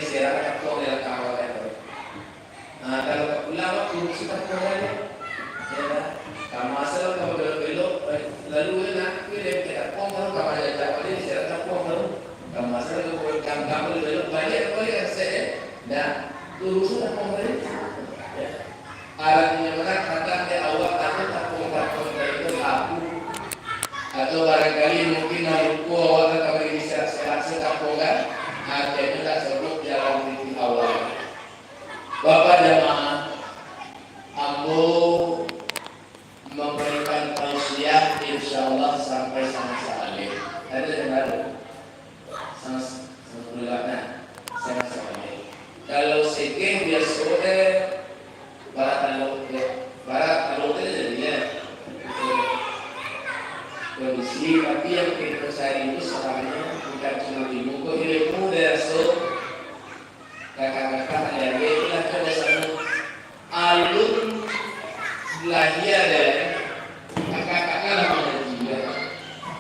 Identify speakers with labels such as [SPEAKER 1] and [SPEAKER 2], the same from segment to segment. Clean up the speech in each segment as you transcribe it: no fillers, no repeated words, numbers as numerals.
[SPEAKER 1] di Serang kapok yang kawal itu. Nah, kalau ulama guru kita kawalnya, ya, kamu asal kamu belok lalu nak kita kapok kalau kamu ada jawab di Serang kapok kamu asal kamu belok balik kan saya, dah urusan pemerintah. Arahnya mana kata di awal atau kapok itu aku atau barangkali mungkin aku awal kami bisa sehat sekapokan. Artinya tak sebut jalan di awal. Bapak jamaah, ambo memberikan tausiah insyaallah sampai sama akhir. Ada dengar? Sama bulannya sama akhir. Kalau sekeng dia sore barat kalau jadinya kondisi tapi yang kita cari itu sebenarnya bukan cuma di muka ilmu dasar kakak-kakak ada itulah dasar alun belajar dan kakak-kakak lama juga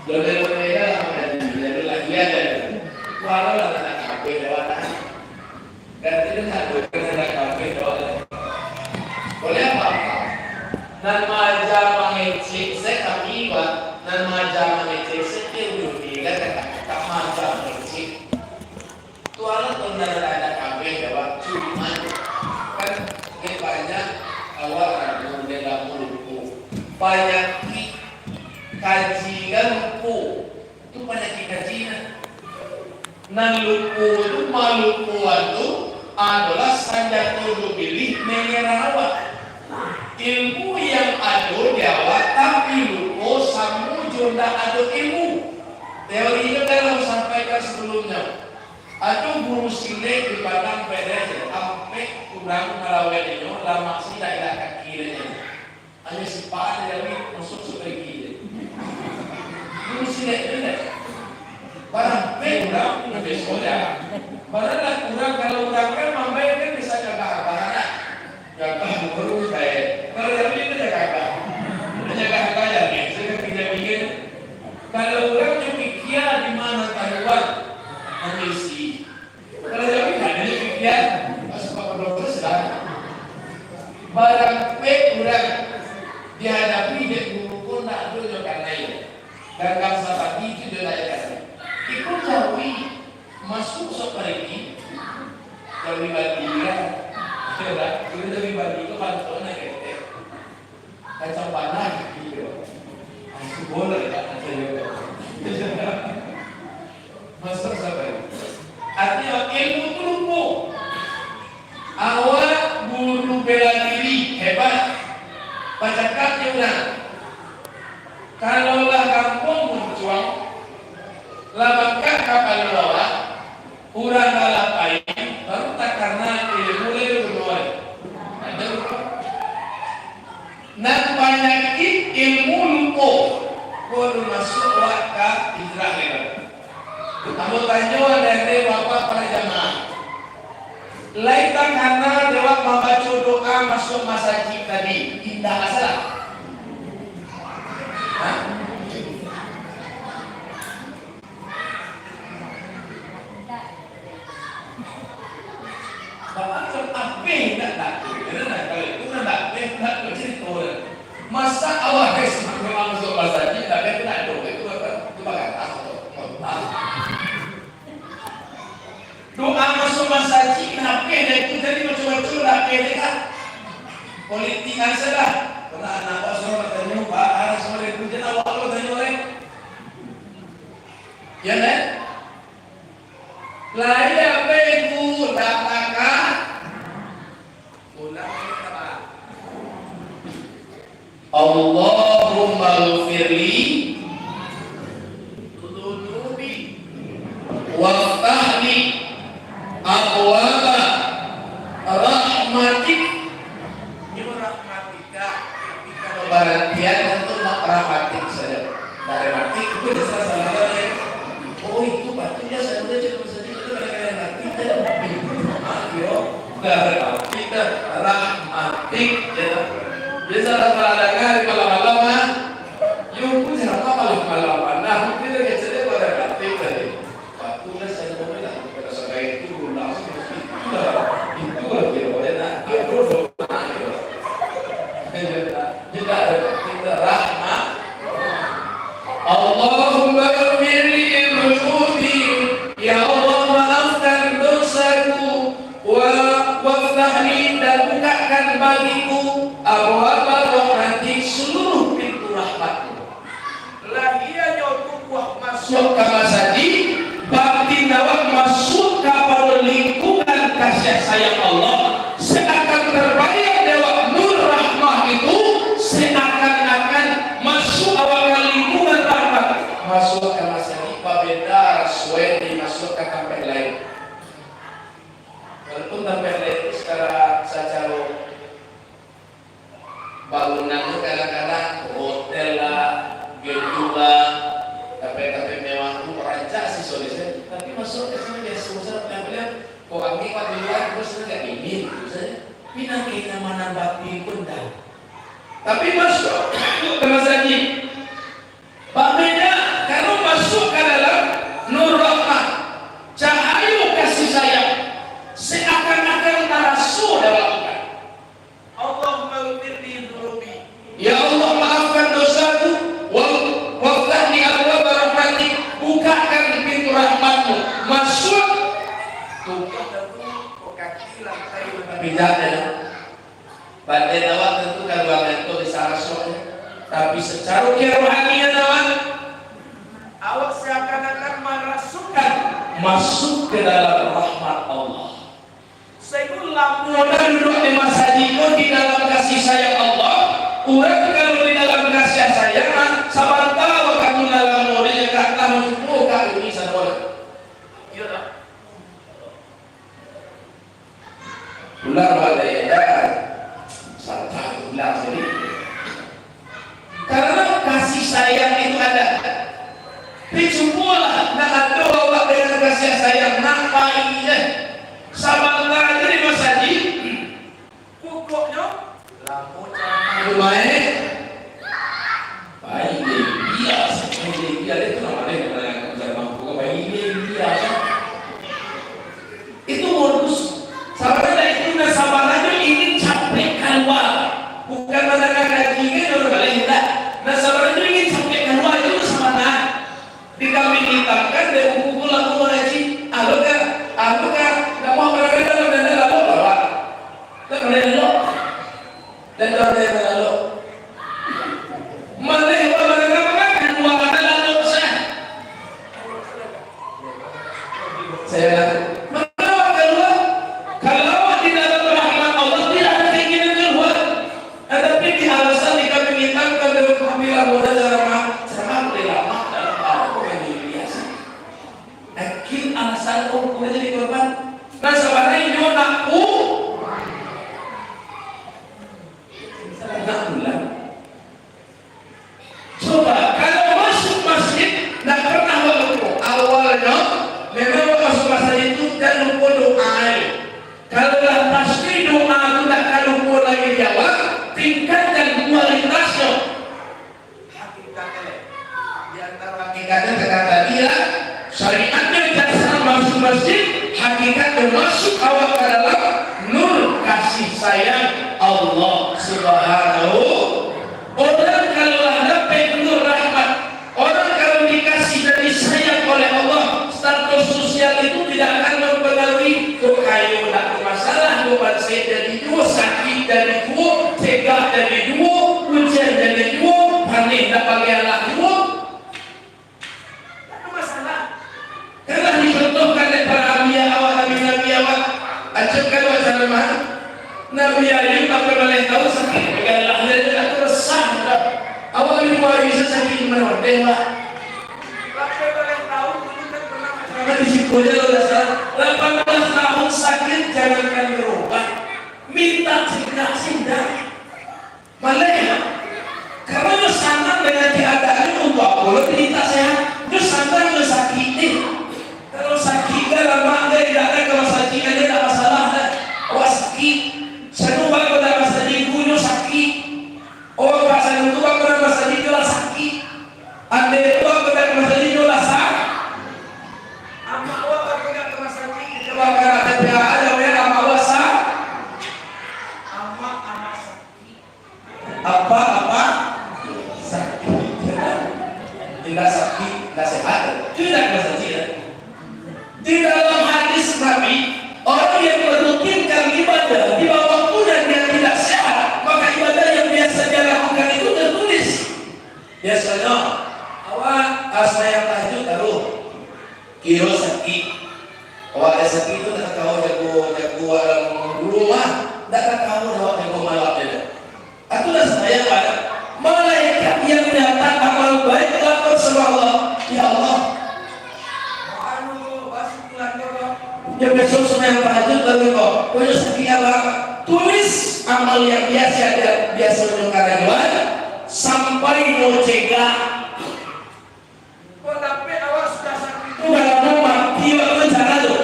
[SPEAKER 1] mereka lama juga belajar dan walau lah anak kafe lewat dan itu satu anak kafe lewat boleh apa dan maja mengecek saya tapi dan maja mengecek setiap dunia tak maja mengecek tualah tentang ada kafe lewat cuma kan banyak awal ada dalam mulutku banyak kajian lupu itu banyak kajian nan lupu itu malupu itu adalah sanjata pilih menerawat ilmu yang ada jawab tapi lupu samu jonda ada ilmu teori itu dalam sampaikan sebelumnya ada guru silik di padang pedestre sampai kurang melawat itu lama sih tidak akan kira hanya sifat dari masuk sebagai kira guru silik itu barang kurang lebih soda barang kurang kalau kurang kan mampai kan bisa jaga barang jaga guru saya kalau yang ini jaga jaga ya saya tidak bikin kalau kurang cuma kira di mana Taiwan mengisi kalau yang ini hanya pikiran masuk ke dokter sedang barang kurang dihadapi dengan guru pun tak ada karena itu dan kamsa pagi itu dia layak ikut jauhi masuk seperti dari bagian kita dari bagi itu kantornya gitu kacau panas gitu masuk boleh tak masuk seperti artinya ilmu itu lumpuh awal guru bela diri hebat bacakan dia ulang kalaulah kampung berjuang labakan kapal lawak urang lalapai baru tak karena ilmu itu berdua nan banyak ilmu lumpuh baru masuk wakaf Israel kamu tanya dari bapak para jamaah laita karena dewa membaca doa masuk masjid tadi indah masalah bapak apa tidak takut kalau itu tidak bercerita masa awal memang masuk masjid tapi tidak doa itu bakal takut doa masuk masjid kenapa itu jadi macam-macam dah kan politik kan sudah pernah anak pasal bertanya pak harus oleh pujian awal lo tanya oleh ya kan lain apa itu dapatkan ulang apa Allahumma ghfirli dunubi waftahli abwaba rahmatik ini rahmatika ketika lebaran untuk rahmatik saja rahmatik itu dasar salah oh itu batunya saya udah cuma sedikit itu kadang-kadang rahmatika rahmatika rahmatik bisa dengar kalau malam yuk pun siapa kalau malam nah mungkin dia cerita pada rahmatik tadi batunya saya mau bilang pada sebagai itu guna waftahi dan bukakan bagiku abwaaba rahmatik seluruh pintu rahmatmu. Lahia nyotu buah masuk ke masjid bakti nawak masuk kepada lingkungan kasih sayang Allah seakan terbayang dewa nur rahmah itu seakan-akan masuk awal lingkungan rahmat masuk ke masjid pabeda suwe masuk ke tempat lain. Walaupun tempat lain itu secara bangunan itu kadang-kadang hotel lah, gedung lah, kafe-kafe mewah itu rancak sih soalnya. Tapi masuk ke sana ya susah penampilan. Kok kami pak di luar terus nggak ingin, saja. Pinang kita mana batin pun dah. Tapi masuk ke masjid, berbeda kalau masuk ke dalam nur rahmat, cahaya kasih sayang. Seakan-akan tarasu dalam iman. Allahumma ghfirli dzunubi. Ya Allah maafkan dosaku. Waftahli abwaab rahmatik. Bukakan pintu rahmatmu. Masuk. Tumpah tentu kaki lantai berbeda. Badai awak tentu kan ruangan itu di saraswanya. Tapi secara kerohanian awak seakan-akan masuk ke dalam rahmat Allah. Orang duduk di masjid di dalam kasih sayang Allah. Orang kalau di dalam kasih sayang, sabar tahu kamu dalam murid yang kamu semua kali ini sabar. Iya tak? Ular badai satu ular jadi. Karena kasih sayang itu ada. Dijumpalah nak ada awak dengan kasih sayang nampaknya. Sabar aja di masjid, pokoknya lampu lumayan, baik biasa, biasa itu namanya yang bisa mampu baik biasa. Itu modus. Sabar itu nggak sabar aja ingin capek keluar, bukan mendengar kajian orang lain tak. Nah sabar itu ingin capek keluar itu sama nah. Di kami hitamkan dari buku lagu ngaji, aku kan nggak mau berada dalam dana lalu bawa, tak boleh lalu, dan tak boleh lalu. Mana yang mereka makan dua kata lalu saya mana keluar? Kalau di dalam rahmat Allah tidak ada keinginan keluar, tetapi di alasan di kami hitamkan dari kehamilan muda sama boleh lama dalam aku yang biasa. Akhir alasan aku jadi korban. Nah sebenarnya dia nakku nak pulang. Coba kalau masuk masjid nak pernah waktu awalnya memang masuk masjid itu jangan lupa doa. Kalau dah pasti doa itu tak kalau lupa lagi jawab tingkatkan kualitasnya. Hakikatnya di antara hakikatnya kata dia syariatnya dasar masuk masjid. Hakikat masuk awak ke dalam nur kasih sayang Allah Subhanahu. Orang kalau dapat nur rahmat, orang kalau dikasih dan disayang oleh Allah, status sosial itu tidak akan mempengaruhi kok kayu tak masalah, kok saya jadi dua, sakit jadi dua, tegak jadi dua, hujan jadi dua, panik tak pakai alat dua. Karena dicontohkan oleh para nabi awak, ajarkan wajah lemah. Nabi Ayub tak pernah tahu sakit, dengan lahirnya tak resah. Awak ini bisa sakit mana? Dewa. Tak pernah tahu, tak pernah. Karena di situ dia sudah 18 tahun sakit, jangankan berobat, minta cegah sindah. Malah, karena sangat dengan keadaan untuk apa? Minta sehat, dia sangat sakit. Kalau sakit lama tidak ada kalau sakit ada tak masalah dah. Awak sakit, saya lupa pada masa minggu sakit. Oh pasal itu aku pada masa minggu sakit. Anda itu aku pada masa minggu sakit. Amak awak pada masa minggu tak tahu jago alam rumah, tak tahu jago malap dia. Aku dah sayang pada malaikat yang datang amal baik lapor sama Allah. Ya Allah, yang besok semua tahajud lalu kau punya sekian lama tulis amal yang biasa menyukai sampai mau cegah. Kau tapi awak sudah sakit itu dalam rumah dia bencana tu.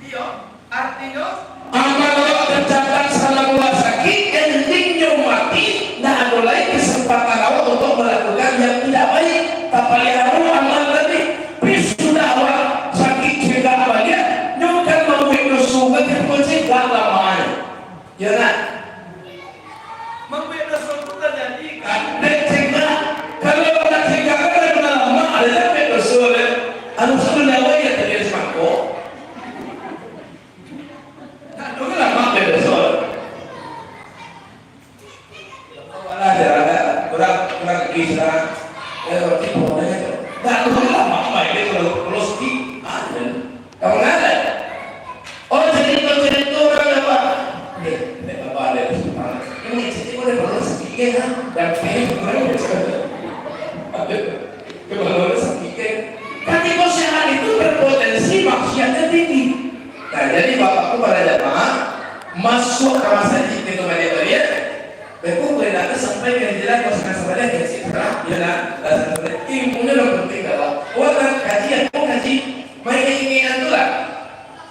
[SPEAKER 1] Dia artinya amal awak tercatat selama sakit endingnya mati. Nah ada lagi kesempatan awak untuk melakukan yang tidak baik. Tapi lihat amal tadi sudah awak sakit cegah bahagia nyukan membuat dosa yang mencegah lamaan. Ya nak membuat dosa itu terjadi kan dan cegah. Kalau tak cegah kan lama ada sampai dosa anu sebenarnya ya terjadi semangko tak dulu lama ada dosa ada kurang kisah waktu boleh tak dulu lama ini kalau sedih ada kamu ada jadi orang apa ini apa ada ini jadi boleh baru sedikit kan dan pengen kebahagiaan sedikit ketika sehat itu berpotensi maksiatnya tinggi. Nah jadi bapakku pada jamaah masuk kawasan itu kembali tadi ya beku boleh datang sampai ke jalan kawasan sebenarnya ke situ ya nak ilmunya lebih penting kalau orang kajian mau kaji main keinginan tu lah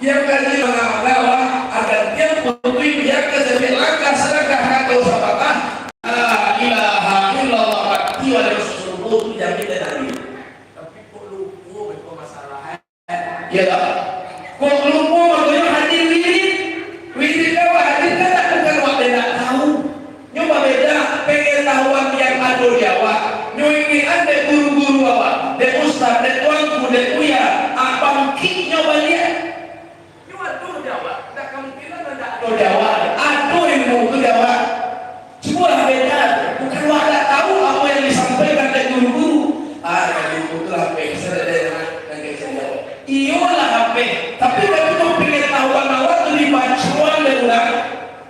[SPEAKER 1] yang kaji mengamalkan agar dia mempunyai biarkan sebagai langkah sedekah atau sedekah ilaha illallah wa rasulullah jamin dari tapi kok lupa berapa masalah ya tak kok lupa makanya hadir wirid apa hadir kan bukan waktu tak tahu nyoba beda pengen tahuan yang ada Jawa nyuingi anda guru-guru awak dek ustaz dek tuanku dek kuya apa mungkin nyoba lihat nyoba tuh Jawa tak kemungkinan ada Jawa aduh ilmu itu Jawa semua beda bukan wadah tahu apa yang disampaikan dari guru-guru guru itu HP saya dan saya iyalah HP tapi kalau tu pengen tahuan awak tu dibacuan dan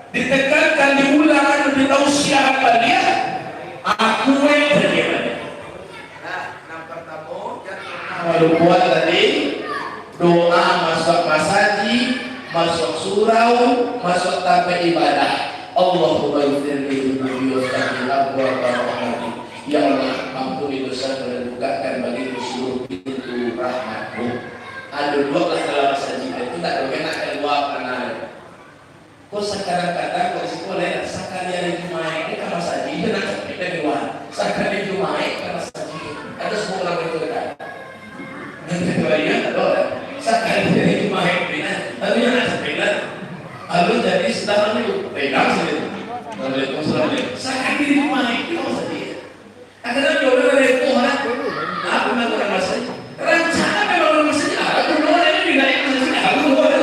[SPEAKER 1] ditekankan diulang ditausiah kalian aku yang terjadi nah yang pertama yang buat tadi doa masuk masaji masuk surau masuk tape ibadah Allahumma ighfirli wa yaghfir wa ya Allah ampuni dosa dan bukakan bagi seluruh pintu rahmat-Mu. Ada dua dalam masaji itu tak enak kedua kanan. Kau sekarang kata kau sekolah sekali hari Jumat ini kan masaji itu nak kita diwan. Sekali Jumat kan masaji ada semua orang itu kan. Yang kedua ya ada sekali hari Jumat ini lalu yang nak sekolah lalu jadi setelah itu pegang sini. Lalu konsultan sekali hari Jumat itu masaji. Akhirnya jodoh dari Tuhan. Aku melakukan masaji. Rencana memang masaji. Aku doa ini tidak masaji. Aku doa.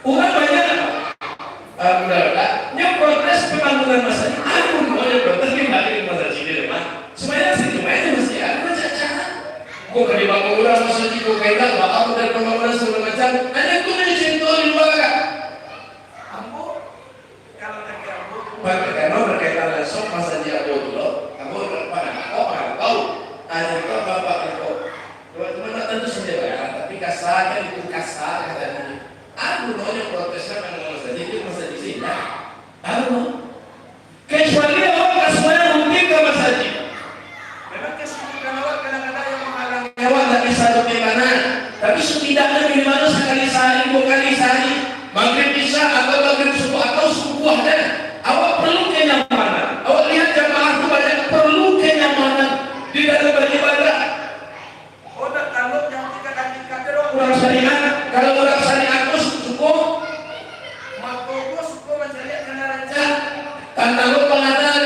[SPEAKER 1] Orang banyak. Yang protes pembangunan masaji. Aku doa yang protes kembali masaji di rumah. Semuanya semuanya mesti aku baca cara. Kau kali bangunan masaji kau kaitan aku dan pembangunan segala macam. Hanya aku menyentuh di luar kan. Ambo kalau tak kira ambo. Karena berkaitan langsung masaji aku dulu. Tahu ada bapak itu teman-teman tentu saja tapi kasarnya itu kasar katanya aku nanya protesnya memang saja itu masa di sini aku kecuali awak semuanya mungkin ke masjid memang kesibukan awak kadang-kadang yang menghalangi awak tak bisa di mana tapi setidaknya minimal sekali sehari dua kali sehari maghrib isya atau maghrib subuh atau subuh dan awak perlu kenyamanan awak lihat jamaah itu banyak perlu kenyamanan di dalam beribadah. Oh tak tanggung yang tingkat terus orang syariat. Kalau orang syariat itu suku, maka suku mencari kena rancang. Tanggung pengadaan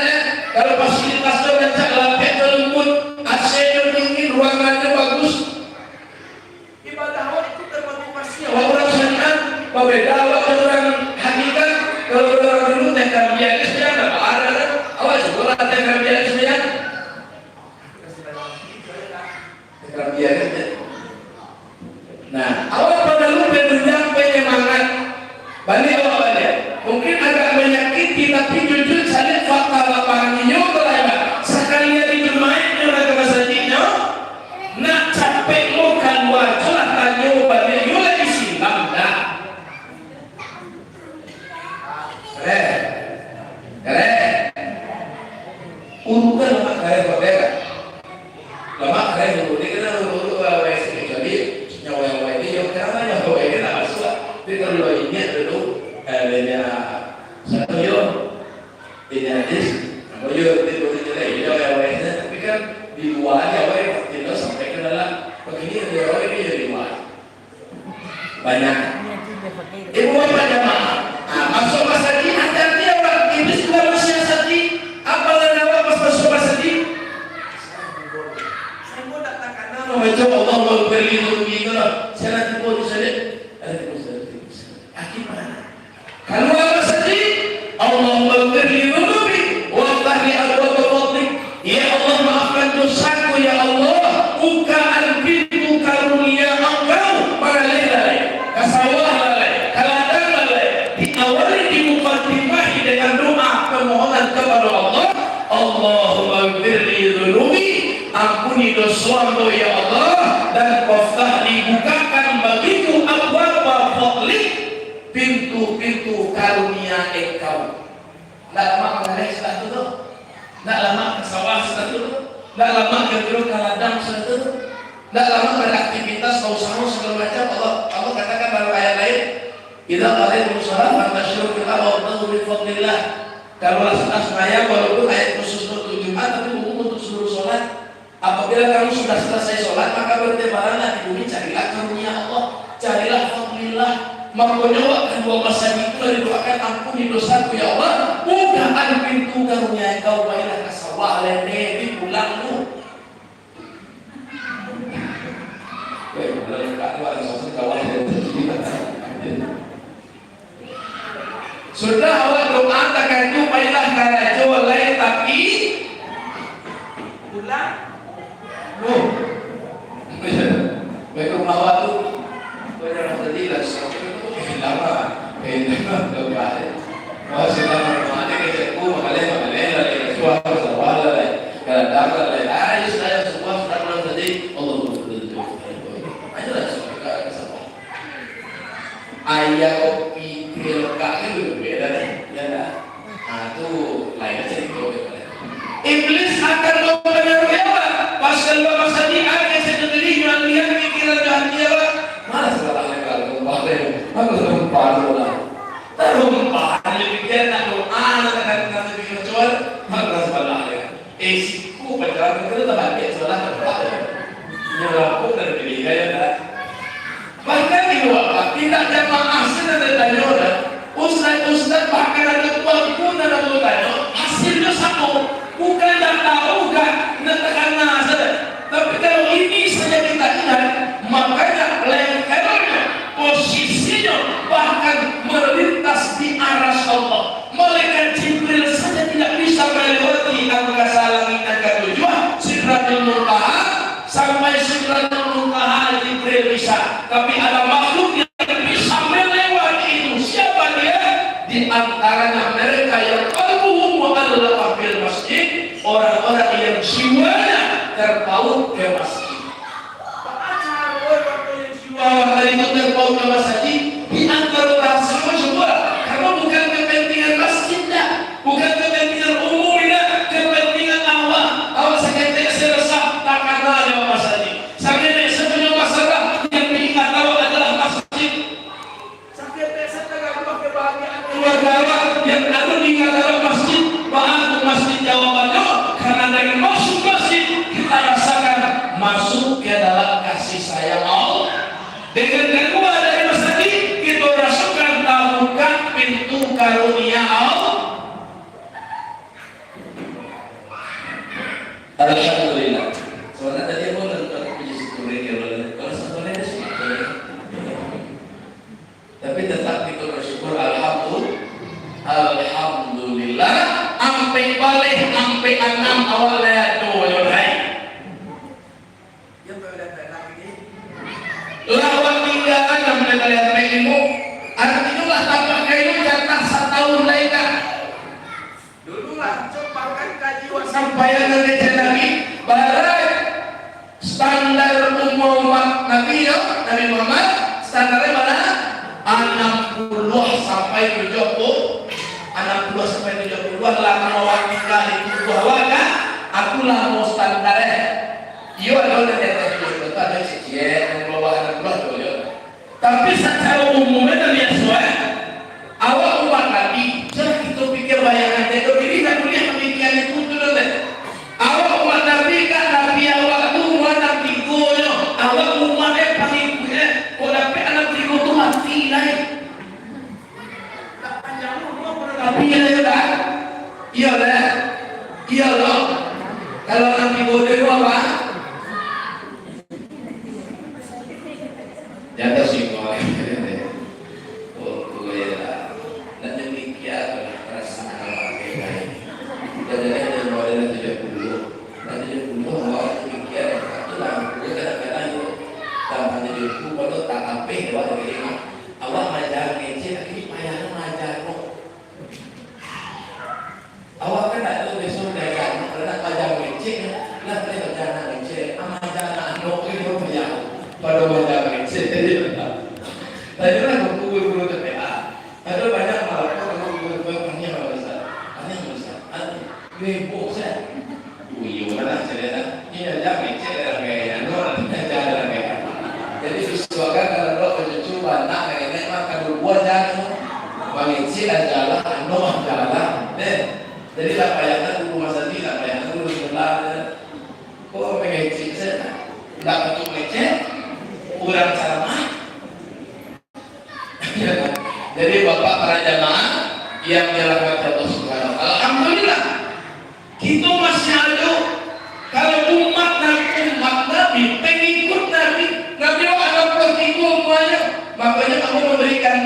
[SPEAKER 1] kalau fasilitasnya rancang lapet lembut, AC-nya dingin, ruangannya bagus. Ibadah awak itu termotivasi. Orang syariat berbeda awak orang hakikat. Kalau orang dulu tentang biasa ada ada. Awak juga tentang biasa. Nah, awak pada lupa Balik apa balik? Mungkin agak menyakiti, tapi jujur saya fakta lapangan ini terlewat. Sekalinya dijemain oleh ke masjidnya, nak capek mau keluar, celah tanya balik, yo lagi silam dah. Keren. Urutan lemak keren berbeda. Lemak keren dulu, dia kena urut WC kecuali nyawa ini yang kenapa nyawa ini tak masuk. Tapi kalau ini dulu, dia satu yo, dia hadis, kalau yo itu boleh jadi yo WC, tapi kan di luar ya WC tidak sampai ke dalam. Begini dia ini jadi luar. Banyak. Ibu bapak jamaah, masuk masjid ada dia orang ini sudah mensiasati apa yang awak pas masuk masjid. Saya mau datangkan nama macam Allah mau berlindung gitu lah. Saya nanti boleh saja. Akibat kalau masjid Allah mau berlindung wallahi al-ghafur. Ya Allah maafkan dosaku ya Allah. Bukaan pintu karunia Engkau pada lelah kasawah awali dimukaddimahi dengan doa permohonan kepada Allah. Allahumma ighfirli dzunubi, ampuni dosaku ya Allah, dan waftahli, bukakan bagiku abwaaba fadlik, pintu-pintu karunia Engkau. Tidak lama mengalir setelah itu, tidak lama ke sawah setelah itu, tidak lama ke jeruk ke ladang setelah itu, tidak lama beraktivitas mau segala macam. Allah katakan dalam ayat lain, idza qalaitum shalah fantashiru fil ardi wabtaghu min fadlillah. Kalau semaya walaupun ayat khusus untuk Jumat tapi umum untuk seluruh sholat. Apabila kamu sudah selesai sholat maka bertebaranlah di bumi, carilah karunia Allah, carilah fadlillah. Makanya kedua masjid itu didoakan, ampuni dosaku ya Allah, bukaan pintu karunia Engkau, baiklah kasawah lene di pulang lu. Kalau enggak ada sesuatu kawan sudah awak doa takkan jumailah karajo lain tapi pulang lu betul awak tu pada tadi lah lama lepas masih lama mana kejaku makalai lagi suara sawala kalau dapat lagi saya semua sudah tadi Allah betul ajalah suara kesama ayat kopi kakaknya berbeda deh, ya dah. Itu lainnya cerita. Iblis akan mempengaruhi apa? Pas keluar masjid ada sendiri yang lihat pikiran hati apa? Mana salah kalau kemarin, apa salah lah. Terumpah demikian nak doa nak bikin jual, mana salah ya? Siku perjalanan itu tak ada salah berapa? Nyelapu dari diri saya dah. Bahkan di luar tidak jamaah sudah ditanya orang. Ustaz bahkan ada tuan pun ada bertanya hasilnya sama, bukan tak tahu kan netekan saja. Tapi kalau ini saja kita ingat, makanya lehernya posisinya bahkan melintas di aras Allah. Malaikat Jibril saja tidak bisa melewati angkasa langit yang ketujuh Sidratul Muntaha, sampai Sidratul Muntaha Jibril bisa, tapi ada makhluk yang bisa melewati itu. Siapa dia? Di antaranya mereka yang qalbuhum mu'allaqah bil masjid, orang-orang yang jiwanya terpaut ke masjid. Apa orang yang jiwanya terpaut ke masjid? Di antara rahasia coba, karena bukan kepentingan masjid dah, bukan kepentingan umum dah, kepentingan awak sekalian serasa tak kenal dengan masjid. Sekalian sebenarnya masalah yang diingat awak adalah masjid. Keluarga yang ada di dalam masjid, bahkan masjid jawabannya karena dengan masuk masjid kita rasakan masuk ke dalam kasih sayang Allah. Dengan keluar dari masjid kita rasakan tabukan pintu karunia Allah. Alhamdulillah. Soalnya tadi aku nonton puji syukur ini kalau sebenarnya sih. Tapi tetap kita bersyukur alhamdulillah ampe balik ampe 6 awalnya tuh yaudah ya pada lagi lawan tinggalan yang mereka lihat ilmu artinya lah tanpa aulaika. Dulu lah coba kan kaji sampaian dari Nabi barat standar umat Nabi ya, Nabi Muhammad standarnya mana? 60 sampai 70. 60 sampai 70 lama mewakilkan itu bahwa kan akulah mau standarnya. Iya ada yang ada cicit yang bawa anak buah tuh. Tapi secara umumnya dan biasa awal umat Nabi jangan kita pikir bayangan itu ini tak boleh pemikiran itu dulu deh. Awal umat Nabi kan Nabi awal itu umat Nabi goyo awal umatnya paling punya kalau dapat anak beriku tu mati naik tak panjang tapi ya dah iya loh kalau Nabi goyo itu apa jatuh sih kalau jadi lah payahnya dulu masa ini lah payahnya dulu sebelah kok mengecek saya nggak betul mengecek kurang sama jadi bapak para jamaah yang dirahmati Allah Subhanahu wa ta'ala alhamdulillah kita masih ada kalau umat Nabi pengikut Nabi ada pertikul semuanya makanya aku memberikan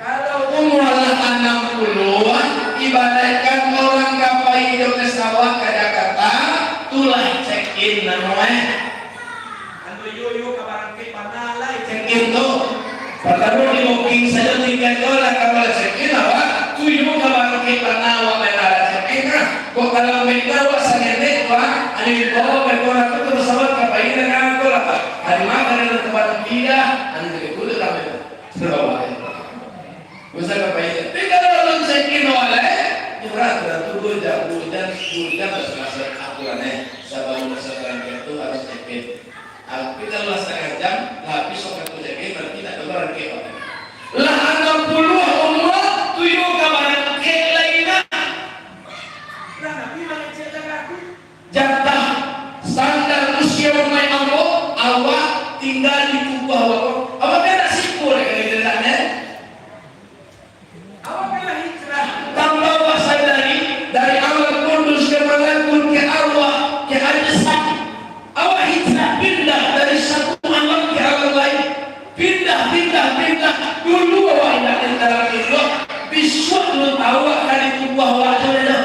[SPEAKER 1] kalau umur 60 ibaratkan orang kapai hidup ke sawah ke Jakarta tulah check in namanya anu yuyu kabarang ke panalai check in tuh pertama di booking saja $3 kalau check in apa tuyu kabarang ke panawa menara check in kok kalau mendawa sangat pak anu bawa berkorang itu bersawat kapai dengan aku lah hari makan ada tempat tidak anu kudu kami sebab bisa kebaik. Tapi kalau orang sekin oleh, berat tubuh dan bersemasuk aturannya. Sebelum masakan itu harus sekin. Tapi kalau setengah jam, habis sokat tu sekin berarti tak keluar ke oleh. Lah 60 umat tujuh kabaran ke lainnya. Nah, Nabi mana cerita aku? Jatah standar usia umai Allah tinggal di kubah Allah. Apa beda sipur ya ceritanya? Dari awal kudus ke malakut ke Allah ke ajisam awal hijrah pindah dari satu alam ke alam lain pindah dulu awal yang dalam itu biswa lu awal dari tubuh wajahnya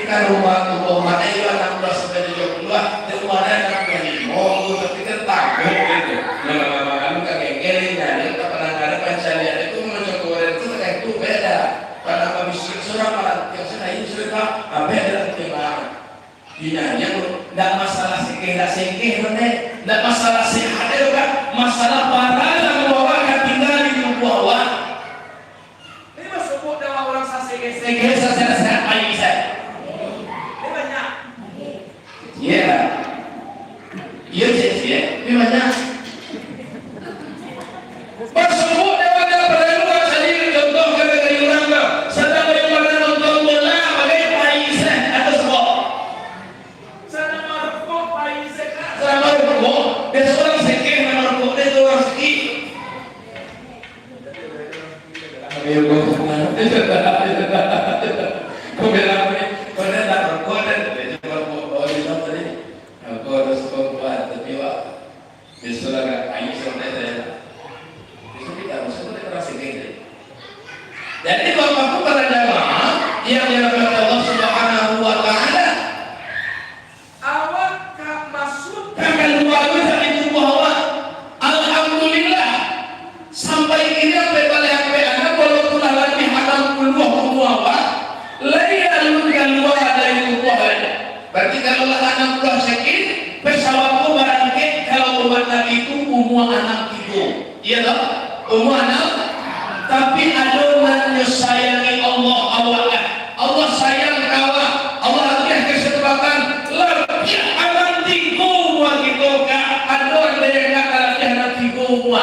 [SPEAKER 1] kan rumah itu 16 sampai 72 dan rumahnya kan mau tapi kan takut gitu lama-lama kan kegengelin dan kepenanganan pencarian itu mencokoran itu kayak itu beda pada pabisik surah malah yang sudah ini sudah apa adalah timbangan dinanya tidak masalah sekeh tidak masalah sehat juga masalah para yang membawakan tinggal di tubuh awak ini masuk dalam orang sekeh sehat aja bisa ini banyak iya sih ini banyak bersebut daripada perluan sendiri contoh dari orang sedang daripada nonton bola bagai paisah atau sebab sedang merokok paisah sedang merokok dan seorang sekeh merokok dan seorang sekih kau bilang ni kau dah rokok dan cuma bawa di sana tadi kau harus kau buat tapi wah besok agak paisah saya jadi bapakku para jamaah yang dirahmati Allah Subhanahu wa ta'ala awak masuk ke keluarga dari tubuh awak alhamdulillah Iya toh? Anak. Tapi adonannya sayangi Allah awalnya. Allah sayang kawan. Allah akan kesempatan lebih aman tiku gitu kak. Adon yang kata anak tiku.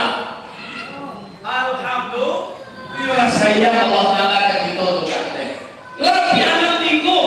[SPEAKER 1] Alhamdulillah sayang Allah Taala gitu tuh kan. Lebih aman tiku.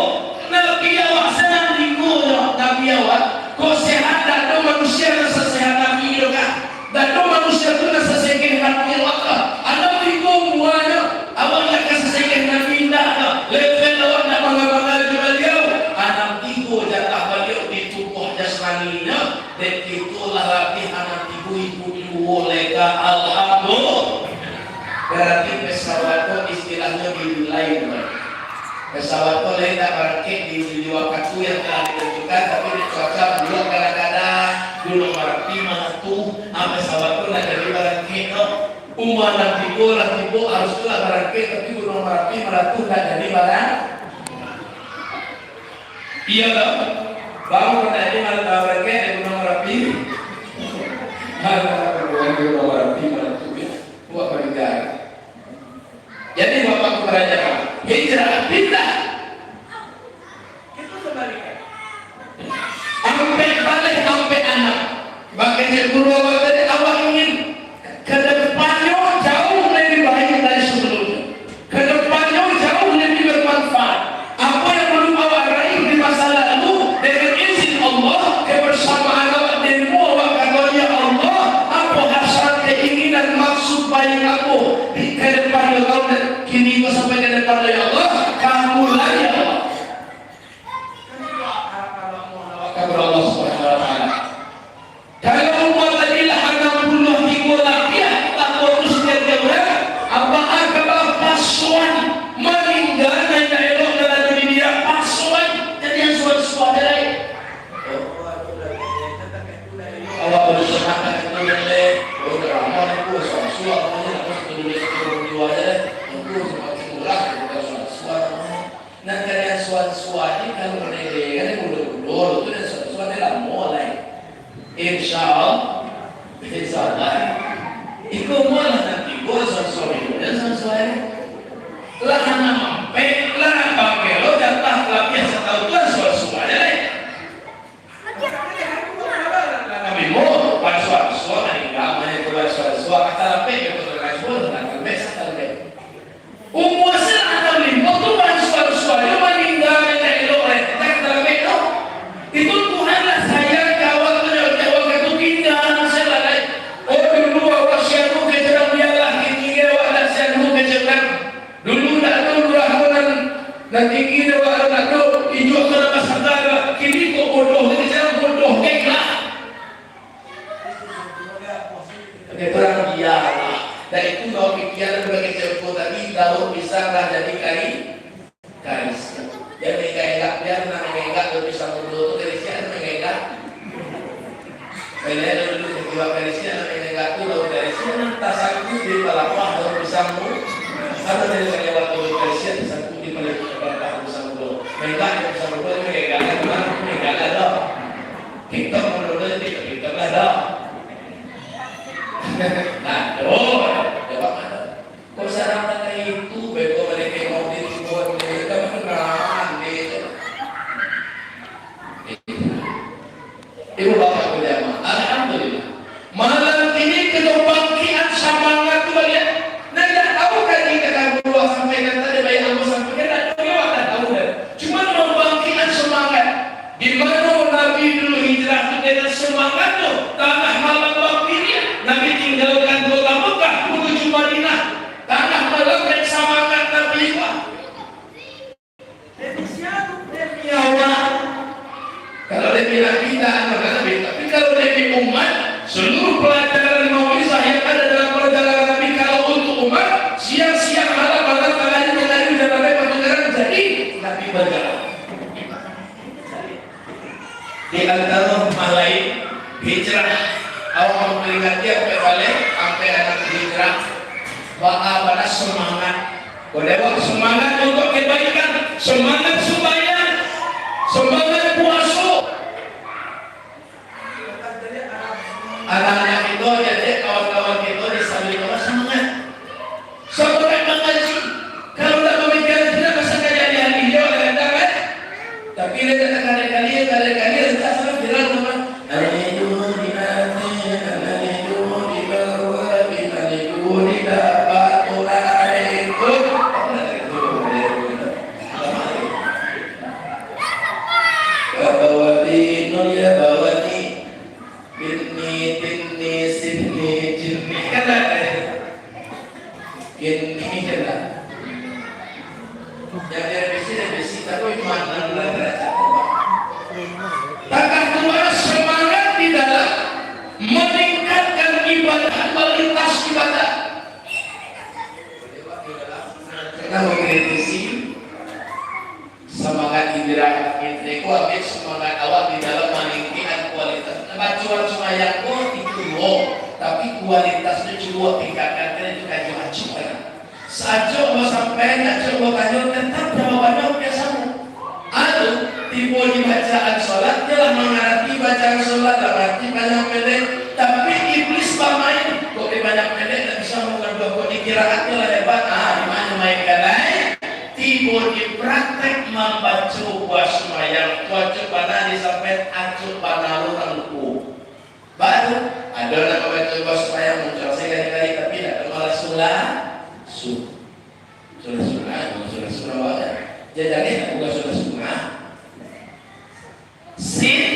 [SPEAKER 1] Nabi awak senang tiku Nabi awak. Kau sehat dan manusia rasa sehat Nabi itu kan. Dan manusia itu rasa sehat Nabi Allah. Ada tiku muanya. Awak yang rasa sehat Nabi dah. Level awak nak bangga-bangga di beliau. Anak tiku jatah beliau di tubuh jasmaninya. Dan itulah rapi anak tiku ibu oleh Alhamdulillah. Berarti pesawat itu istilahnya di lain. Pesawat itu lain tak berarti di waktu yang telah ditentukan, tapi di cuaca dulu kadang-kadang dulu berarti mantu pesawat itu nak jadi berarti umat tibu harus telah berarti, tapi gunung berarti meratu tak jadi barang. Iya tak? Baru tadi malam berarti ada gunung berarti. Ada gunung berarti meratu ya. Buat berjalan. Jadi bapak kerajaan hijrah pindah. Itu sebaliknya. Sampai balik sampai anak. Makanya guru awal tadi awal ingin ke depannya jauh lebih baik dari sebelumnya. Ke depannya jauh lebih bermanfaat. Apa yang belum awal raih di masa lalu dengan izin Allah kebersamaan awak dirimu awak katanya Allah. Apa hasrat keinginan maksud baik aku di ke depannya kau kini kau sampai ke depan dari Allah, kamu lah ya Allah. Kepada Allah Subhanahu Wa Taala. Kalau umat tadilah 63 laki, tak terus dia berapa? Apakah kalau pasuan meninggal dan elok dalam dunia pasuan jadi yang suara lain. Awak bersemangat itu boleh, ramai itu suara namanya terus aja. Nah kalian suatu kalau mereka kan mundur itu dan suatu adalah mulai. Insya Allah itu mulai nanti gua suatu dan sesuai lah nama lah pakai lo jatah lapis setahu tuan suatu ada lain. Kami mau pada suatu enggak mana pada suatu kata lapis itu terkait suatu dan biasa terkait. Umuasnya atau lima tu suara meninggal dan elok tak terlebih itu Tuhanlah sayang kawan itu tinggal selai. Oh dulu awak syaru kejelang biarlah tinggi awak dah syaru kejelang. Dulu tak tahu rahman dan tinggi awak tak tahu hijau kena masalah kini kok bodoh kejelang bodoh keklah. Kejelang biarlah. Dan itu kalau pikiran sebagai cerita tadi kalau bisa jadi karis. Dia mengenggak dia mengenggak kalau bisa mundur itu karisnya mengenggak. Kalau dulu ketika karisnya mengenggak itu kalau karisnya tasak itu di palapah kalau bisa mundur. Kalau dari saya waktu karisnya bisa di palapah bisa mundur. Mengenggak bisa mundur mengenggak kan mengenggak ada. Kita mundur kita ada. Nah, kalau sarana itu beko mereka mau dibuat mereka mengenal gitu. Ibu bapak berjamaah, alhamdulillah. Malam ini kebangkitan semangat itu lihat. Nah, tidak tahu kan kita kan dua sampai kan tadi bayi aku sampai kan tidak tahu kan. Cuma membangkitan semangat. Di mana Nabi dulu hijrah itu dengan semangat tuh tanah malam bangkitnya. Nabi tinggalkan kota Mekah menuju Madinah. Tanah malam dan semangat Nabi itu. Demi awal. Kalau demi kita anak Nabi, tapi kalau demi umat, seluruh pelajaran mau'izah yang ada dalam perjalanan Nabi kalau untuk umat, siang-siang malam-malam tangannya mengalir dan sampai pendengaran jadi Nabi berjalan. Di antara rumah lain hijrah awak memperingati sampai balik sampai anak hijrah pada semangat Kodewak semangat untuk kebaikan, semangat sembahyang, semangat puasa. Anak-anak itu jadi kawan-kawan itu di jinni kan ada jinni kan ada yang dari besi tapi mana belajar takkan keluar semangat di dalam meningkatkan ibadah kualitas ibadah. Kita mengkritisi semangat indera itu ambil semangat awal di dalam meningkatkan kualitas. Bacuan semayang pun itu tapi kualitasnya cuma tingkatkan itu kaji acuan. Saja mau sampai aja mau kaji tetap jawabannya biasa. Adu tiba di bacaan sholat telah mengerti bacaan sholat dan arti banyak pendek, tapi iblis bermain kok di banyak pendek tak bisa mengenal kok dikira telah hebat. Di mana mainkan lain tiba di praktek membaca wasmayang wajib pada disampaikan acuh pada lurangku baru ada orang membaca wasmayang muncul sekali-kali tapi tidak malah sulah banget jadinya bukan sunnah. Sin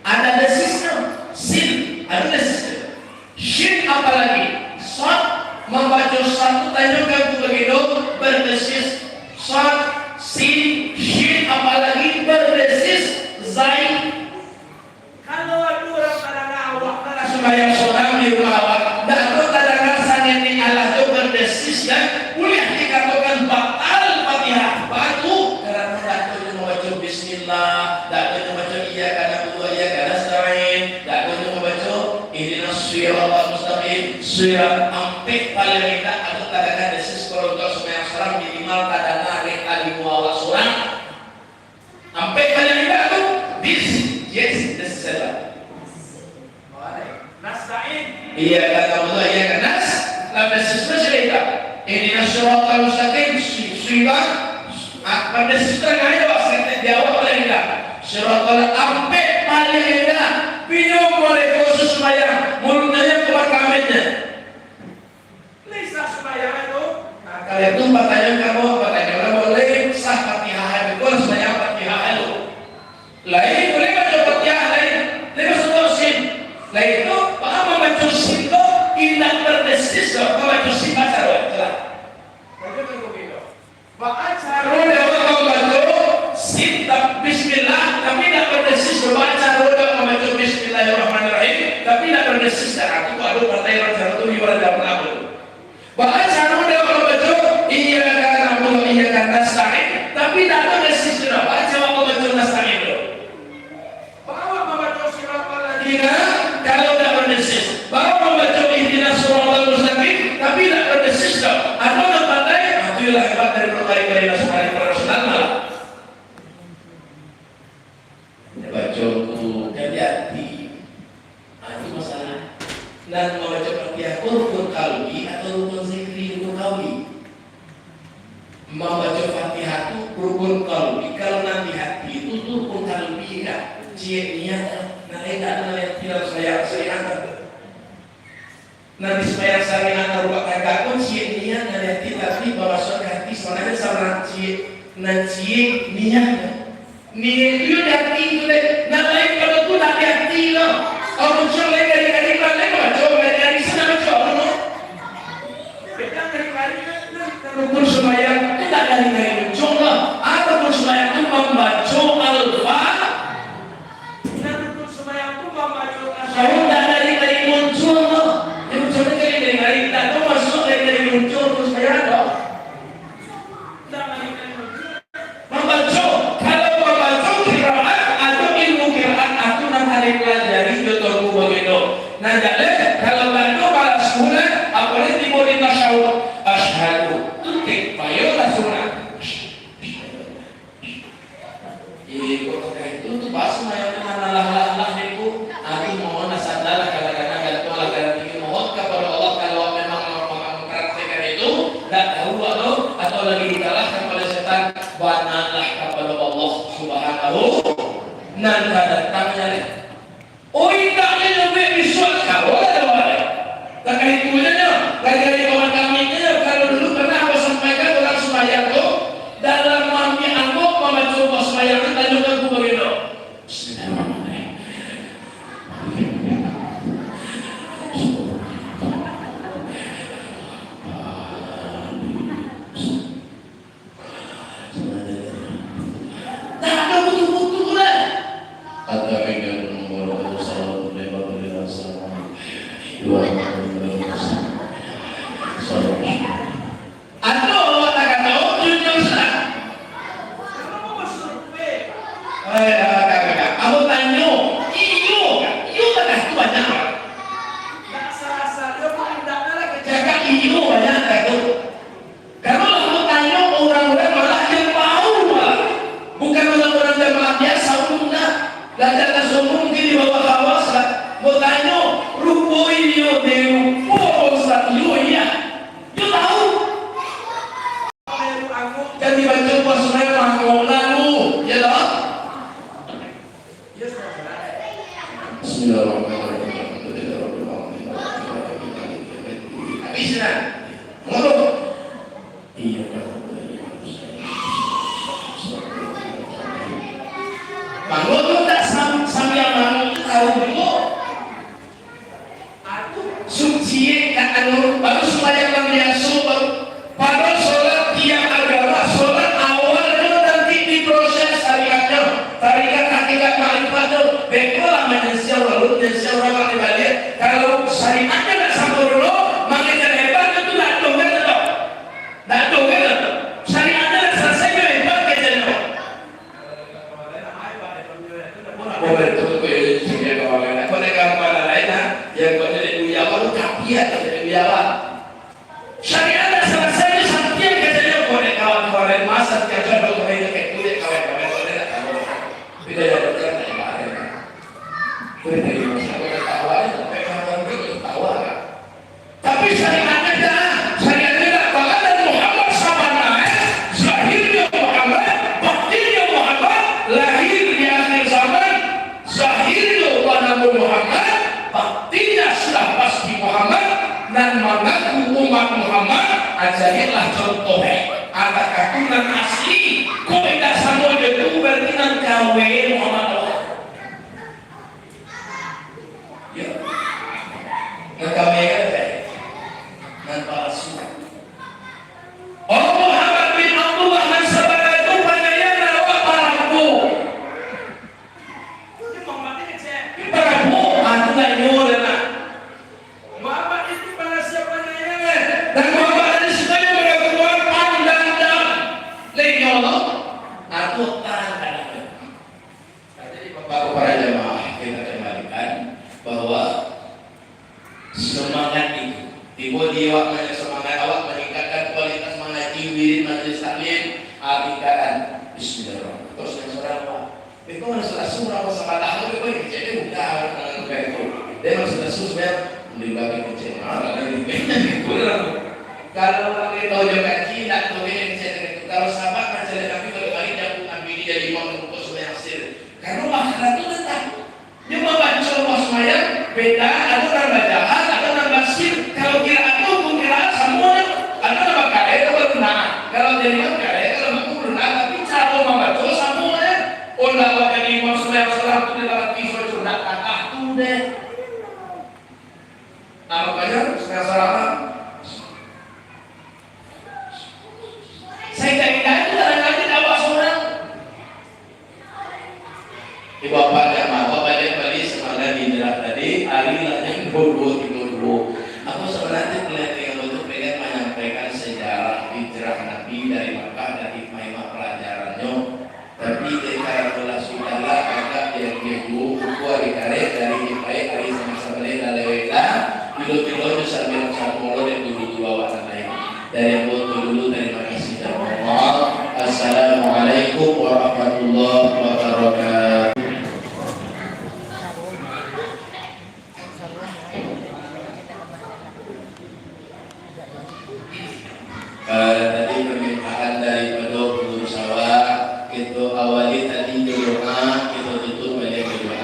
[SPEAKER 1] ada sistem, sin ada sistem. Shin apalagi? Sot membaca satu tanyakan begitu berdesis. Sot, sin, shin apalagi berdesis. Zain. Kalau ada orang kadang awak kadang sembahyang seorang di rumah awak, dan tu kadang rasanya ni Allah tu berdesis dan boleh dikatakan batal Fatihah batu karena tak tu membaca Bismillah, tak tu membaca iya karena kedua iya karena selain, tak tu membaca ihdinas siratal mustaqim, sirat ampek paling tidak atau kadang desis kalau untuk sembahyang seorang minimal kadang narik kali muawal seorang ampek paling tidak tu bis yes desis salah. Nasta'in iya kata Allah iya kan nas lam desisnya cerita ihdinas siratal mustaqim sirat pada sistem aja wasitnya jawab oleh kita siratal ampe paling indah minum oleh khusus sembahyang mulutnya keluar kametnya lisa sembahyang itu kalian tuh pertanyaan boleh sah Fatihah itu sembahyang Fatihah itu lain boleh baca Fatihah lain baca sin lain itu paham membaca sin itu indah berdesis membaca sin baca jelas baca roda orang membaca sinta bismillah tapi tidak berdesis membaca roda membaca bismillahirrahmanirrahim tapi tidak berdesis dan aku baru partai orang itu ibarat dalam abul baca roda membaca iyyaka na'budu wa iyyaka nasta'in tapi tidak berdesis sudah baca membaca nasta'in itu bawa membaca siratal ladzina kalau tidak berdesis bawa membaca ihdinas siratal mustaqim tapi tidak berdesis sudah atau itulah hebat dari berkali-kali nasional internasional malah baca buku dan hati itu masalah dan membaca Fatihah rukun qalbi atau rukun zikri rukun qalbi membaca Fatihah itu rukun qalbi kalau nanti hati itu rukun qalbi kan cie niat tidak saya nanti supaya saya antar buat kakak pun cie niat nanti tapi bawa suatu hati soalnya sama cie niatnya niat itu hati itu deh nanti kalau tu nanti hati loh orang muncul lagi dari mana coba dari sana coba no kita dari rukun sembahyang tidak dari muncul loh atau rukun sembahyang itu membaca al-Fatihah dan rukun sembahyang itu membaca al-Fatihah dari muncul loh dari tak tahu masuk dari muncul terus saya ada membaca kalau membaca qiraat atau ilmu qiraat aku nak hari pelajari contohku begitu nah jadi kalau bantu para sekolah apalagi timbul di tasyahud asyhadu tutik payo lah sunat itu tuh bahasa yang Allah niku aku mohon asadalah kadang-kadang gatulah kadang-kadang mohon kepada Allah kalau memang mempraktikkan itu tak tahu atau lagi dikalahkan oleh setan banalah kepada Allah Subhanahu nan datangnya tak lebih visual kau ada terkait itunya dari kawan kami kalau dulu pernah aku sampaikan orang sembahyang itu dalam mami aku membaca sembahyang itu tanyakan aku begitu Bismillahirrahmanirrahim Assalamualaikum warahmatullahi wabarakatuh. Tadi permintaan daripada Guru Sawah itu awali tadi di rumah, itu tutup banyak doa.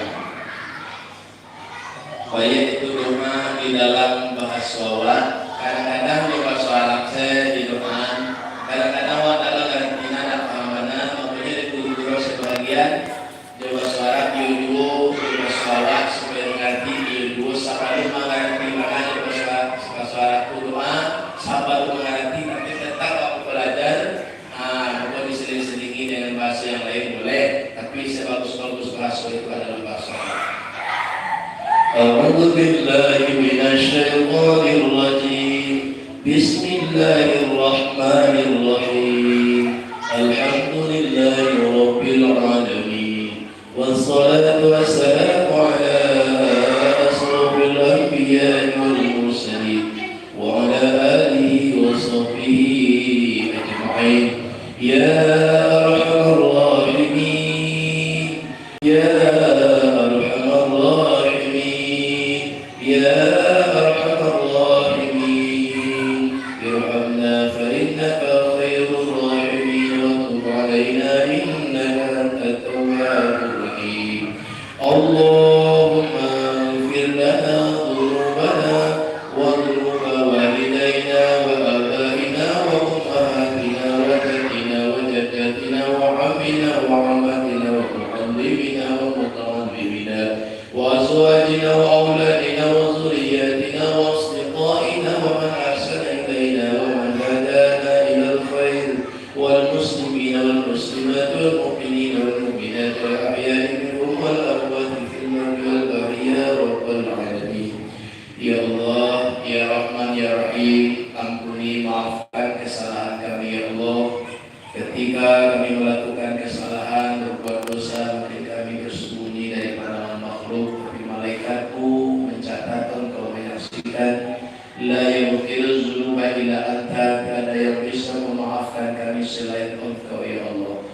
[SPEAKER 1] Banyak itu rumah di dalam bahas sholat. Kadang-kadang di bahas sholat saya di rumah. Kadang-kadang adalah karantina apa mana, makanya di guru sebagian coba suara di coba sholat supaya mengerti di sampai mengerti makanya coba suara doa sabar mengerti, tapi tetap aku belajar. Aku diseling-selingi dengan bahasa yang lain boleh, tapi sebagus-bagus bahasa itu adalah bahasa. A'udzu billahi minasy الشيطان الرجيم. بسم الله الرحمن الرحيم. الحمد لله رب العالمين، والصلاة والسلام على أشرف الأنبياء والمرسلين وعلى آله وصحبه أجمعين. يا أرحم الراحمين، يا أرحم الراحمين، يا أرحم الراحمين، ارحمنا فإنك خير الراحمين، وتب علينا إنك أنت التواب الرحيم. اللهم اغفر لنا ذنوبنا وذنوب والدينا وآبائنا وأمهاتنا وجدنا وجداتنا وعمنا وعماتنا ومعلمنا ومتعلمنا وأزواجنا وأولادنا وذرياتنا وأصدقائنا ومن أحسن إلينا ومن هدانا إلى الخير، والمسلمين والمسلمات والمؤمنين والمؤمنات والأحياء منهم والأموات في الموت والبر يا رب العالمين. Ya Allah, Ya Rahman, Ya Rahim, ampuni, maafkan kesalahan kami ya Allah. Ketika kami melakukan kesalahan, berbuat dosa, mungkin kami bersembunyi dari pandangan makhluk, tapi malaikatmu mencatat, engkau menyaksikan. La yaghfiru dzunuba illa anta, tiada yang bisa memaafkan kami selain engkau ya Allah.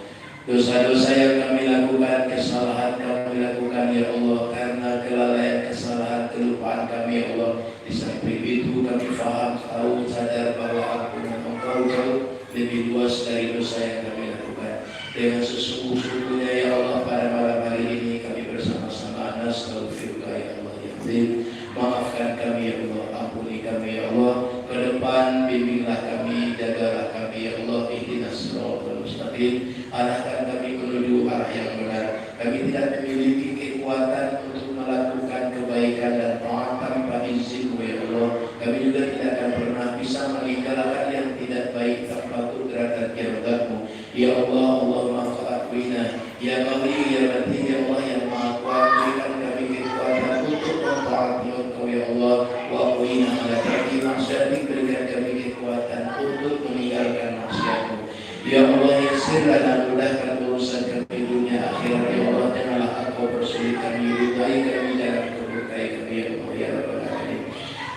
[SPEAKER 1] Dosa-dosa yang kami lakukan, kesalahan kami lakukan ya Allah, karena kelalaian, kesalahan, kelupaan kami ya Allah. Di samping itu kami faham, tahu, sadar bahwa ampunan engkau jauh lebih luas dari dosa yang kami lakukan. Dengan sesungguh-sungguhnya ya Allah, pada malam hari ini kami bersama-sama nastaghfiruka ya Allah ya Azim. Maafkan kami ya Allah, ampuni kami ya Allah. Ke depan bimbinglah kami, jagalah kami ya Allah. Ihdinas siratal mustaqim, arahkan kami menuju arah yang benar. Kami tidak memiliki kekuatan untuk melakukan kebaikan dan taat tanpa izin-Mu ya Allah. Kami juga tidak akan pernah bisa meninggalkan yang tidak baik tanpa kudrat dan iradat-Mu ya Allah. Allahumma fa'afwina ya Qawi ya Mati ya Allah yang Maha Kuat, berikan kami kekuatan untuk mentaati Engkau ya Allah. Wa'afwina ala tarki maksiatik, berikan kami kekuatan untuk meninggalkan maksiat-Mu ya Allah. Yassirlah dan mudahkan urusan kami dunia akhirat ya Allah. Janganlah Engkau persulit kami, ridai kami, jangan keberkahi kami ya Allah ya Rabbal Alamin.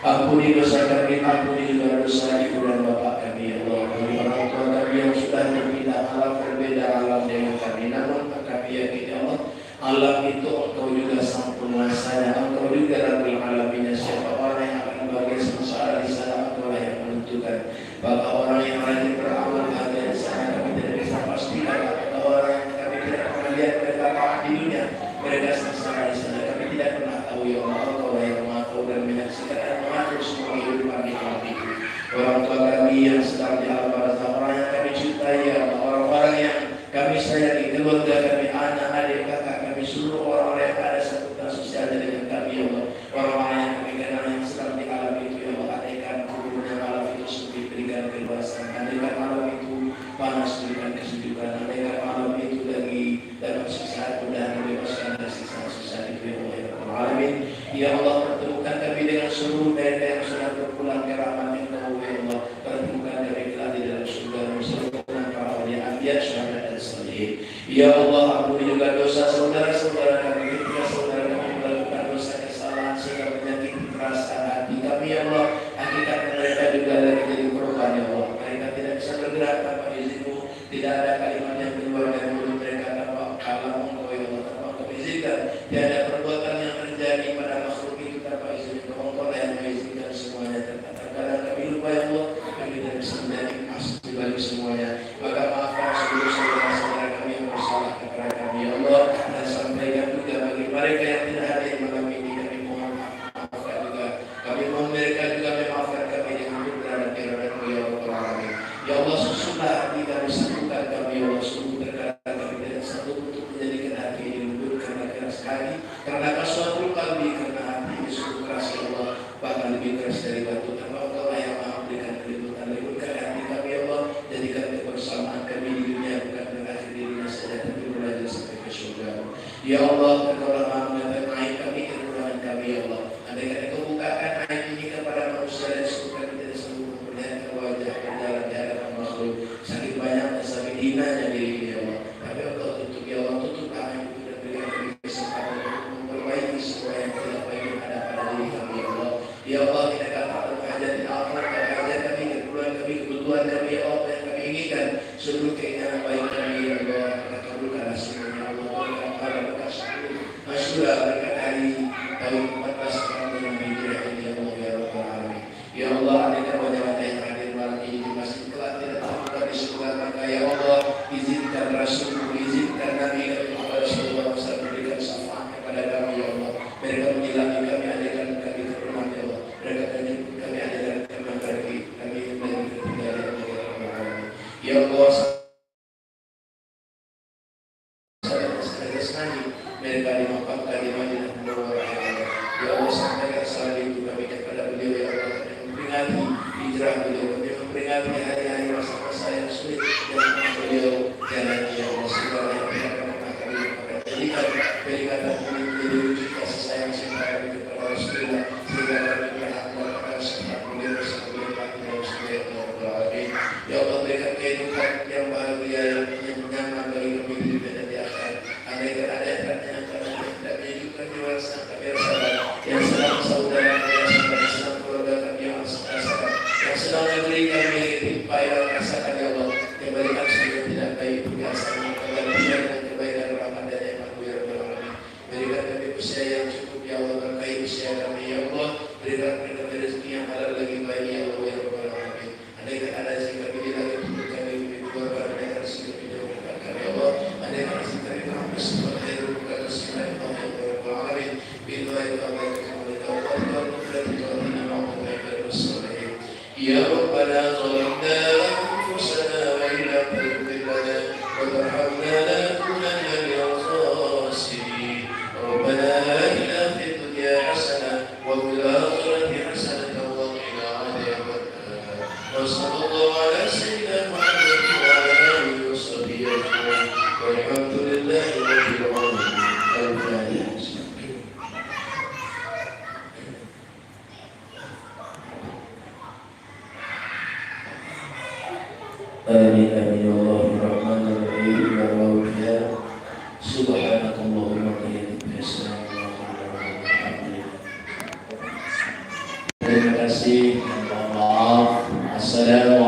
[SPEAKER 1] Ampuni dosa kami, ampuni juga dosa ibu dan bapak kami ya Allah. Bagi orang tua kami yang sudah berpindah alam, berbeda alam dengan kami, namun kami yakin ya Allah, alam itu Engkau juga sang penguasanya, Engkau juga Rabbul Alamin. Siapa orang yang akan bahagia sengsara di sana, Engkau lah yang menentukan. Bagi orang yang rajin beramal bahagia di sana, kami tidak bisa pastikan. Bagi orang yang kami tidak pernah lihat ketakwaan di dunia, mereka sengsara di sana, kami tidak pernah tahu ya Allah. Engkau lah yang Maha Tahu dan menyaksikan dan mengatur semua kehidupan di alam itu. Orang tua kami yang sedang di alam barzakh, orang yang kami cintai ya Allah, orang-orang yang kami sayangi, keluarga kami, anak, adik, kakak kami, seluruh orang-orang yang ada sangkutan sosialnya dengan kami ya Allah. Orang-orang yang kami kenal yang sedang di alam itu ya Allah, andaikan kuburnya malam itu sepi, berikan keluasan. Andaikan malam itu panas, berikan kesejukan. Andaikan malam itu lagi dalam siksa, mudah dibebaskan dari siksa-siksa itu ya Allah ya Rabbal Alamin. Ya Allah, pertemukan kami dengan seluruh daerah yang sudah berpulang ke rahmat Engkau ya Allah. Pertemukan kami kelak di dalam surga bersama para awliya, anbiya, syuhada dan sholihin. Ya Allah, ampuni juga dosa saudara-saudara kami ketika saudara kami melakukan dosa kesalahan sehingga menyakiti perasaan hati kami ya Allah. Hakikat mereka juga lagi jadi korban ya Allah. Mereka tidak bisa bergerak tanpa izin-Mu, tidak ada kalimat yang keluar dari mulut mereka tanpa kalam Engkau ya Allah, tanpa Engkau izinkan. Tiada perbuatan yang terjadi pada makhluk itu tanpa izin Engkau. Engkau lah yang mengizinkan semuanya. Terkadang kami lupa ya Allah, kami tidak bisa menjadi emas di balik semuanya. Maka maafkan seluruh saudara-saudara kami yang bersalah kepada kami ya Allah, dan sampaikan juga bagi mereka yang tidak hadir malam ini, kami mohon maafkan juga. Kami mohon mereka juga memaafkan kami dengan kudrat dan iradat-Mu ya Rabbal Alamin. Ya Allah, susulah hati kami, satukan kami ya Allah. Sungguh terkadang kami tidak sanggup untuk menjadikan hati ini lembut karena keras hati, karena kaswatul qalbi, karena hati ini sungguh keras ya Allah, bahkan lebih keras dari batu. Tanpa Engkau lah yang Maha memberikan kelembutan, lembutkan hati kami ya Allah. Jadikan kebersamaan kami di dunia bukan berakhir di dunia saja, tapi belajar sampai ke surga. Ya Allah, Engkau lah Maha mengetahui aib kami, kekurangan kami ya Allah. Andaikan Engkau bukakan aib ini kami Ya Allah, kita katakan hajat di akhir, hajat kami, kebutuhan kami, ya Allah yang kami inginkan, seluruh keinginan baik kami, ya Allah, kita kabulkanlah semuanya, ya Allah, pada bekas Asyura mereka hari tahun 14 tahun dengan hijrah ini, ya Allah, ya Rabbal Alamin. Ya Allah, adanya wajah-wajah yang hadir malam ini di masjid kelak tidak terbuka di sebelah maka, ya Allah, izinkan Rasul, izinkan Nabi kami Muhammad Rasulullah SAW memberikan syafaat kepada kami, ya Allah. Mereka mengilangi kami, adakan kami ke rumah, ya Allah. Mereka menyebut kami, adakan kami pergi, kami menjadi ketinggalan, ya Allah, ya Rabbal Alamin. Ya Allah, mereka dimakamkan di Madinah Munawwarah, ya Allah. Ya Allah, sampaikan salam itu kami kepada beliau, ya Allah. Kami memperingati hijrah beliau, kami memperingati hari-hari masa-masa yang sulit yang beliau jalani, ya Allah. Segala yang tidak pernah kami jadikan peringatan kami menjadi wujud kasih sayang cinta kami kepada Rasulullah, sehingga kami berhak melakukan syafaat beliau bersama mati dalam surga, ya Allah. Ya Allah, berikan kehidupan yang bahagia, yang nyaman bagi kami di dunia dan di akhirat. Andai ada yang tidak menyejukkan jiwa kami rasakan, yang sedang saudara kami rasakan, yang sedang keluarga kami yang rasakan, yang sedang negeri kami timpa yang rasakan, ya Allah, yang berikan sehingga tidak baik kebiasaan kebahagiaan dan kebaikan rahmat dan nikmat, ya Rabbal Alamin. Berikan kami usia yang cukup, ya Allah, berkahi usia kami, ya Allah. Berikan kami rezeki yang halal lagi baik, ya Allah, ya Rabbal Alamin. Andai ada sehingga kami lagi untuk kami keluarga dan sehingga kami jauhkan, ya Allah. Andai sehingga kami semua Ya Rabbana zalamna anfusana wa in lam taghfir lana wa tarhamna lanakunanna minal khasirin. Rabbana atina fid dunya hasanah wa fil akhirati hasanah wa qina adzaban nar. Wa sallallahu ala sayyidina Muhammad wa ala alihi wa sahbihi ajma'in. Walhamdulillahi rabbil alamin. Amin amin ya Allah rahmanir rahim ya Allah. Subhanakallahumma wa bihamdika. Terima kasih. Maaf. Assalamualaikum.